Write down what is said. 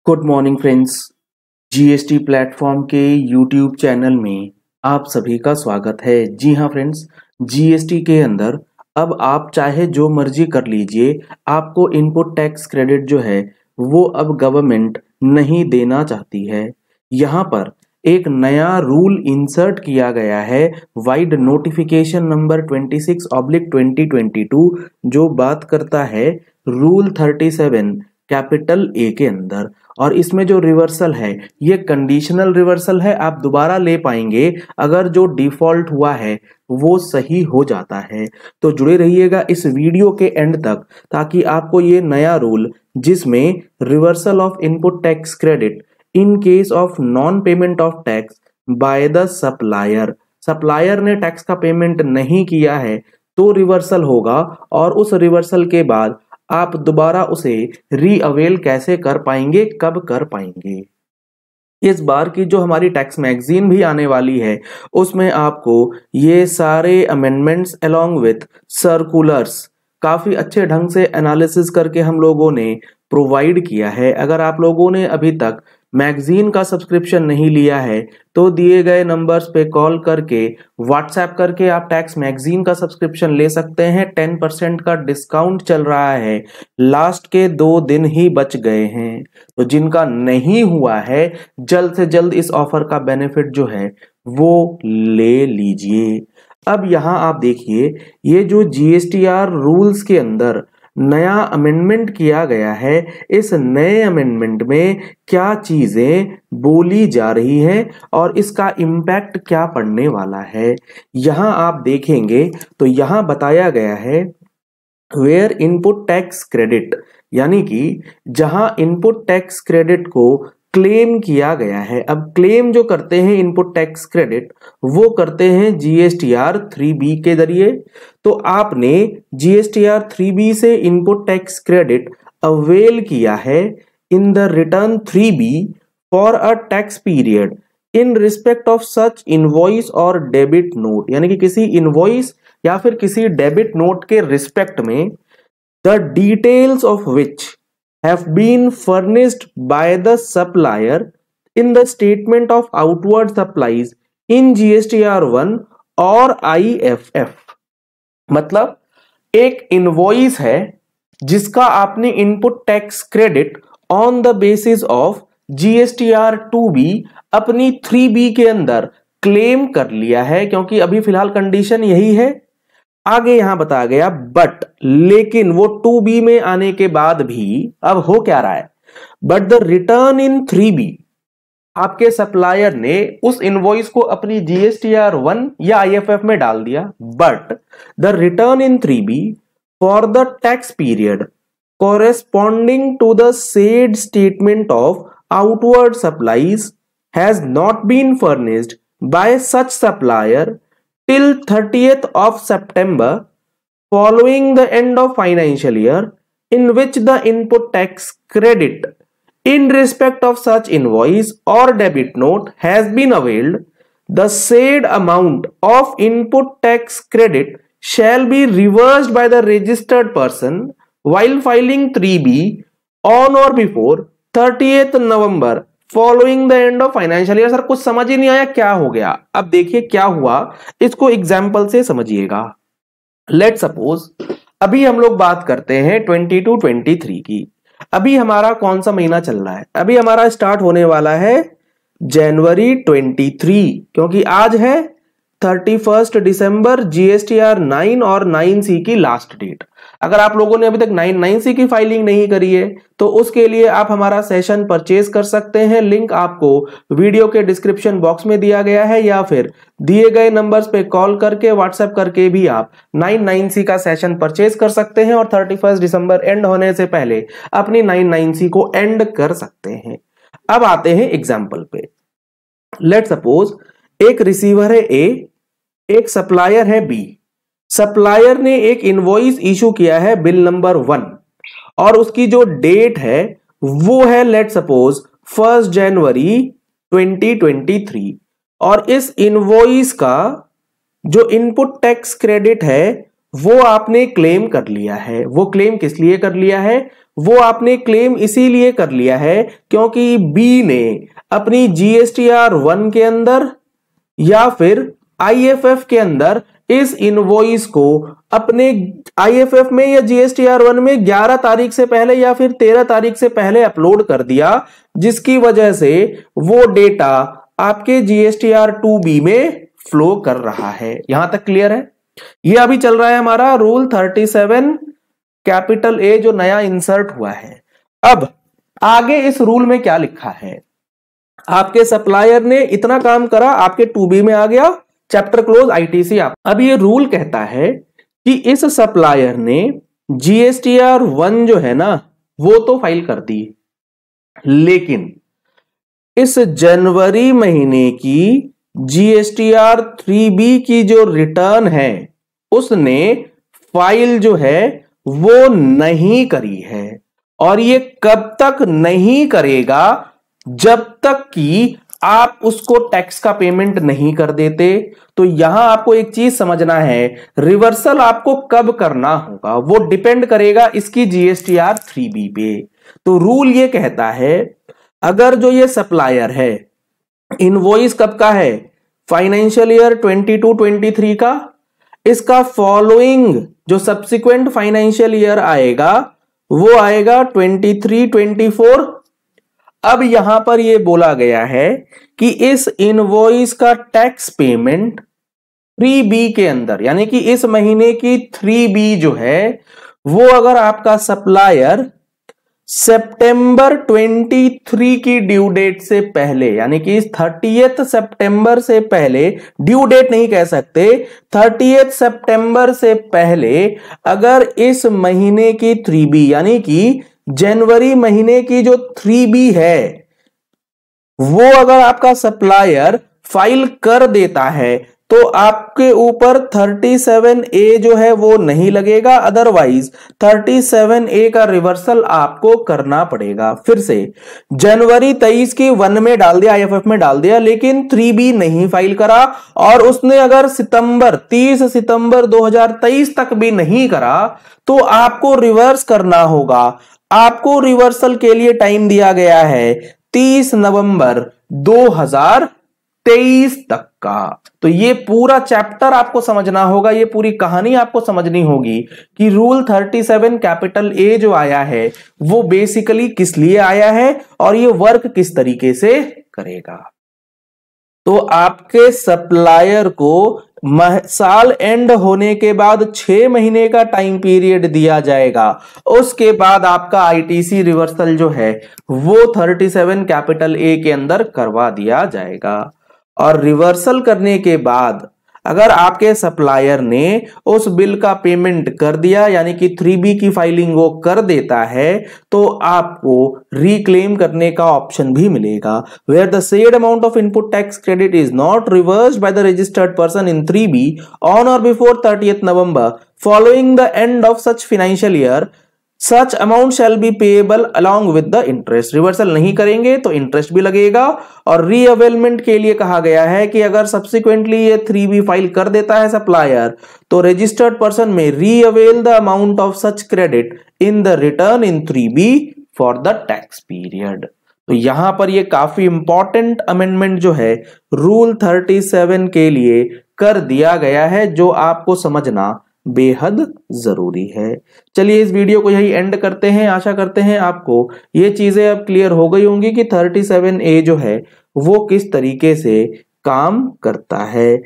Good morning friends. GST platform के YouTube channel में आप सभी का स्वागत है। जी हाँ फ्रेंड्स, जीएसटी के अंदर अब आप चाहे जो मर्जी कर लीजिए, आपको इनपुट टैक्स क्रेडिट जो है वो अब गवर्नमेंट नहीं देना चाहती है। यहाँ पर एक नया रूल इंसर्ट किया गया है, वाइड नोटिफिकेशन नंबर 26/2022, जो बात करता है रूल 37 कैपिटल ए के अंदर। और इसमें जो रिवर्सल है ये कंडीशनल रिवर्सल है, आप दोबारा ले पाएंगे अगर जो डिफॉल्ट हुआ है वो सही हो जाता है। तो जुड़े रहिएगा इस वीडियो के एंड तक, ताकि आपको ये नया रूल, जिसमें reversal of input tax credit in case of non payment of tax by the supplier, supplier ने टैक्स का पेमेंट नहीं किया है तो रिवर्सल होगा, और उस रिवर्सल के बाद आप दोबारा उसे रीअवेल कैसे कर पाएंगे, कब कर पाएंगे। इस बार की जो हमारी टैक्स मैगजीन भी आने वाली है उसमें आपको ये सारे अमेंडमेंट्स अलोंग विथ सर्कुलर्स काफी अच्छे ढंग से एनालिसिस करके हम लोगों ने प्रोवाइड किया है। अगर आप लोगों ने अभी तक मैगजीन का सब्सक्रिप्शन नहीं लिया है तो दिए गए नंबर्स पे कॉल करके, व्हाट्सएप करके आप टैक्स मैगजीन का सब्सक्रिप्शन ले सकते हैं। 10% का डिस्काउंट चल रहा है, लास्ट के 2 दिन ही बच गए हैं। तो जिनका नहीं हुआ है जल्द से जल्द इस ऑफर का बेनिफिट जो है वो ले लीजिए। अब यहां आप देखिए, ये जो जीएसटीआर रूल्स के अंदर नया अमेंडमेंट किया गया है, इस नए अमेंडमेंट में क्या चीजें बोली जा रही हैं और इसका इम्पैक्ट क्या पड़ने वाला है, यहां आप देखेंगे तो यहां बताया गया है वेयर इनपुट टैक्स क्रेडिट, यानी कि जहां इनपुट टैक्स क्रेडिट को क्लेम किया गया है। अब क्लेम जो करते हैं इनपुट टैक्स क्रेडिट वो करते हैं जीएसटीआर 3B के जरिए। तो आपने जीएसटीआर 3B से इनपुट टैक्स क्रेडिट अवेल किया है in the return 3B for a tax period in respect of such invoice और डेबिट नोट, यानी कि किसी इनवॉइस या फिर किसी डेबिट नोट के रिस्पेक्ट में the details of which have been furnished by the supplier in the statement of outward supplies in GSTR1 और IFF। मतलब एक इनवॉइस है जिसका आपने input tax credit on the basis of GSTR2B अपनी 3B के अंदर क्लेम कर लिया है, क्योंकि अभी फिलहाल कंडीशन यही है। आगे यहां बताया गया बट, लेकिन वो 2B में आने के बाद भी अब हो क्या रहा है, but the return in 3B, आपके सप्लायर ने उस इनवॉइस को अपनी GSTR1 या IFF में डाल दिया, but the return in 3B for the tax period corresponding to the said statement of outward supplies has not been furnished by such supplier till 30th of September following the end of financial year in which the input tax credit in respect of such invoice or debit note has been availed, the said amount of input tax credit shall be reversed by the registered person while filing 3B on or before 30th November following the end of financial year. Sir कुछ समझ ही नहीं आया, क्या हो गया? अब देखिए क्या हुआ, इसको एग्जाम्पल से समझिएगा। लेट सपोज अभी हम लोग बात करते हैं 22-23 की। अभी हमारा कौन सा महीना चल रहा है? अभी हमारा स्टार्ट होने वाला है जनवरी 23, क्योंकि आज है 31 दिसंबर, GSTR 9 और 9C की लास्ट डेट। अगर आप लोगों ने अभी तक 9C की फाइलिंग नहीं करी है तो उसके लिए आप हमारा सेशन परचेज कर सकते हैं। लिंक आपको वीडियो के डिस्क्रिप्शन बॉक्स में दिया गया है, या फिर दिए गए नंबर्स पे कॉल करके, व्हाट्सएप करके भी आप 9C का सेशन परचेज कर सकते हैं और 31 दिसंबर एंड होने से पहले अपनी 9C को एंड कर सकते हैं। अब आते हैं एग्जाम्पल पे। लेट सपोज एक रिसीवर है A, एक सप्लायर है B। सप्लायर ने एक इनवॉइस इशू किया है बिल नंबर 1 और उसकी जो डेट है वो है लेट सपोज 1 जनवरी 2023, और इस इनवॉइस का जो इनपुट टैक्स क्रेडिट है वो आपने क्लेम कर लिया है। वो क्लेम किस लिए कर लिया है? वो आपने क्लेम इसीलिए कर लिया है क्योंकि बी ने अपनी जीएसटीआर 1 के अंदर या फिर आईएफएफ के अंदर इस इनवॉइस को अपने आईएफएफ में या जीएसटीआर 1 में 11 तारीख से पहले या फिर 13 तारीख से पहले अपलोड कर दिया, जिसकी वजह से वो डेटा आपके जीएसटीआर 2B में फ्लो कर रहा है। यहां तक क्लियर है? ये अभी चल रहा है हमारा रूल 37 कैपिटल ए जो नया इंसर्ट हुआ है। अब आगे इस रूल में क्या लिखा है? आपके सप्लायर ने इतना काम करा, आपके 2B में आ गया, चैप्टर क्लोज आईटीसी। आप अब ये रूल कहता है कि इस सप्लायर ने जीएसटीआर 1 जो है ना वो तो फाइल कर दी, लेकिन इस जनवरी महीने की जीएसटीआर 3B की जो रिटर्न है उसने फाइल जो है वो नहीं करी है। और ये कब तक नहीं करेगा? जब तक कि आप उसको टैक्स का पेमेंट नहीं कर देते। तो यहां आपको एक चीज समझना है, रिवर्सल आपको कब करना होगा वो डिपेंड करेगा इसकी जीएसटीआर 3B पे। तो रूल ये कहता है अगर जो ये सप्लायर है, इनवॉइस कब का है? फाइनेंशियल ईयर 22-23 का, इसका फॉलोइंग जो सब्सिक्वेंट फाइनेंशियल ईयर आएगा वो आएगा 23-24। अब यहां पर यह बोला गया है कि इस इनवॉइस का टैक्स पेमेंट 3B के अंदर, यानी कि इस महीने की 3B जो है वो अगर आपका सप्लायर सितंबर 23 की ड्यू डेट से पहले, यानी कि 30 सितंबर से पहले, ड्यू डेट नहीं कह सकते, 30 सितंबर से पहले अगर इस महीने की 3B यानी कि जनवरी महीने की जो 3B है वो अगर आपका सप्लायर फाइल कर देता है तो आपके ऊपर 37A जो है वो नहीं लगेगा, अदरवाइज 37A का रिवर्सल आपको करना पड़ेगा। फिर से जनवरी 23 की 1 में डाल दिया, आईएफएफ में डाल दिया, लेकिन 3B नहीं फाइल करा और उसने अगर 30 सितंबर 2023 तक भी नहीं करा तो आपको रिवर्स करना होगा। आपको रिवर्सल के लिए टाइम दिया गया है 30 नवंबर 2023 तक का। तो ये पूरा चैप्टर आपको समझना होगा, ये पूरी कहानी आपको समझनी होगी कि रूल 37 कैपिटल ए जो आया है वो बेसिकली किस लिए आया है और ये वर्क किस तरीके से करेगा। तो आपके सप्लायर को साल एंड होने के बाद 6 महीने का टाइम पीरियड दिया जाएगा। उसके बाद आपका आईटीसी रिवर्सल जो है वो 37 कैपिटल ए के अंदर करवा दिया जाएगा। और रिवर्सल करने के बाद अगर आपके सप्लायर ने उस बिल का पेमेंट कर दिया, यानी कि 3B की फाइलिंग वो कर देता है, तो आपको रिक्लेम करने का ऑप्शन भी मिलेगा। Where the said amount of input tax credit is not reversed by the registered person in 3B on or before 30th November following the end of such financial year, such amount shall be payable along with the interest. Reversal नहीं करेंगे तो interest भी लगेगा। और रीअवेलमेंट के लिए कहा गया है कि अगर सब्सिक्वेंटली ये 3B फाइल कर देता है सप्लायर तो रजिस्टर्ड पर्सन में रीअवेल the amount of such credit in the return in 3B for the tax period. तो यहां पर ये काफी इंपॉर्टेंट अमेंडमेंट जो है रूल 37 के लिए कर दिया गया है, जो आपको समझना बेहद जरूरी है। चलिए इस वीडियो को यही एंड करते हैं। आशा करते हैं आपको ये चीजें अब क्लियर हो गई होंगी कि 37A जो है वो किस तरीके से काम करता है।